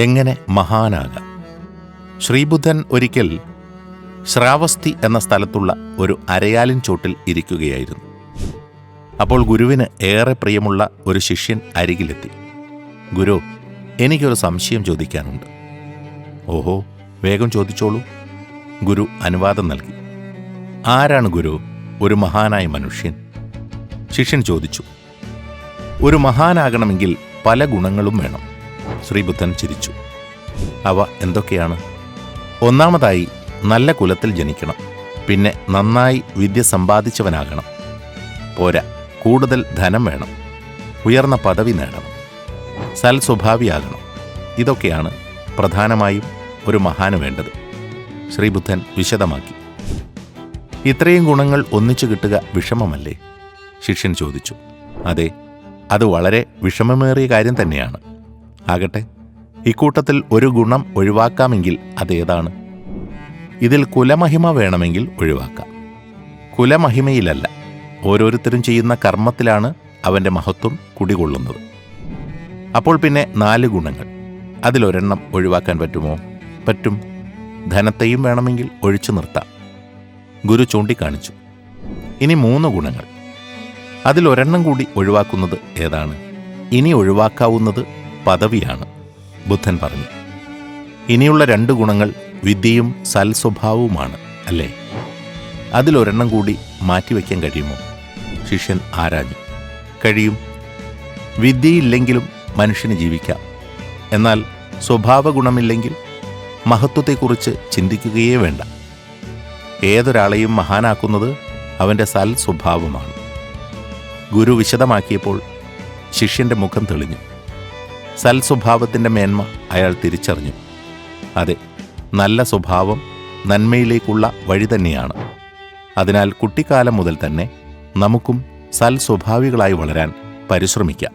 എങ്ങനെ മഹാനാകാം? ശ്രീബുദ്ധൻ ഒരിക്കൽ ശ്രാവസ്തി എന്ന സ്ഥലത്തുള്ള ഒരു അരയാലിൻ ചോട്ടിൽ ഇരിക്കുകയായിരുന്നു. അപ്പോൾ ഗുരുവിന് ഏറെ പ്രിയമുള്ള ഒരു ശിഷ്യൻ അരികിലെത്തി. ഗുരു, എനിക്കൊരു സംശയം ചോദിക്കാനുണ്ട്. ഓഹോ, വേഗം ചോദിച്ചോളൂ. ഗുരു അനുവാദം നൽകി. ആരാണ് ഗുരു ഒരു മഹാനായ മനുഷ്യൻ? ശിഷ്യൻ ചോദിച്ചു. ഒരു മഹാനാകണമെങ്കിൽ പല ഗുണങ്ങളും വേണം. ശ്രീബുദ്ധൻ ചിരിച്ചു. അവ എന്തൊക്കെയാണ്? ഒന്നാമതായി, നല്ല കുലത്തിൽ ജനിക്കണം. പിന്നെ നന്നായി വിദ്യ സമ്പാദിച്ചവനാകണം. പോരാ, കൂടുതൽ ധനം വേണം. ഉയർന്ന പദവി നേടണം. സൽസ്വഭാവിയാകണം. ഇതൊക്കെയാണ് പ്രധാനമായും ഒരു മഹാന് വേണ്ടത്. ശ്രീബുദ്ധൻ വിശദമാക്കി. ഇത്രയും ഗുണങ്ങൾ ഒന്നിച്ചു കിട്ടുക വിഷമമല്ലേ? ശിഷ്യൻ ചോദിച്ചു. അതെ, അത് വളരെ വിഷമമേറിയ കാര്യം തന്നെയാണ്. ആകട്ടെ, ഇക്കൂട്ടത്തിൽ ഒരു ഗുണം ഒഴിവാക്കാമെങ്കിൽ അതേതാണ്? ഇതിൽ കുലമഹിമ വേണമെങ്കിൽ ഒഴിവാക്കാം. കുലമഹിമയിലല്ല, ഓരോരുത്തരും ചെയ്യുന്ന കർമ്മത്തിലാണ് അവൻ്റെ മഹത്വം കുടികൊള്ളുന്നത്. അപ്പോൾ പിന്നെ 4 ഗുണങ്ങൾ. അതിലൊരെണ്ണം ഒഴിവാക്കാൻ പറ്റുമോ? പറ്റും. ധനത്തെയും വേണമെങ്കിൽ ഒഴിച്ചു നിർത്താം. ഗുരു ചൂണ്ടിക്കാണിച്ചു. ഇനി 3 ഗുണങ്ങൾ. അതിലൊരെണ്ണം കൂടി ഒഴിവാക്കുന്നത് ഏതാണ്? ഇനി ഒഴിവാക്കാവുന്നത് പദവിയാണ്, ബുദ്ധൻ പറഞ്ഞു. ഇനിയുള്ള 2 ഗുണങ്ങൾ വിദ്യയും സൽസ്വഭാവവുമാണ്, അല്ലേ? അതിലൊരെണ്ണം കൂടി മാറ്റിവെക്കാൻ കഴിയുമോ? ശിഷ്യൻ ആരാഞ്ഞു. കഴിയും. വിദ്യയില്ലെങ്കിലും മനുഷ്യന് ജീവിക്കാം. എന്നാൽ സ്വഭാവ ഗുണമില്ലെങ്കിൽ മഹത്വത്തെക്കുറിച്ച് ചിന്തിക്കുകയേ വേണ്ട. ഏതൊരാളെയും മഹാനാക്കുന്നത് അവൻ്റെ സൽസ്വഭാവമാണ്. ഗുരു വിശദമാക്കിയപ്പോൾ ശിഷ്യന്റെ മുഖം തെളിഞ്ഞു. സൽസ്വഭാവത്തിൻ്റെ മേന്മ അയാൾ തിരിച്ചറിഞ്ഞു. അതെ, നല്ല സ്വഭാവം നന്മയിലേക്കുള്ള വഴി തന്നെയാണ്. അതിനാൽ കുട്ടിക്കാലം മുതൽ തന്നെ നമുക്കും സൽസ്വഭാവികളായി വളരാൻ പരിശ്രമിക്കാം.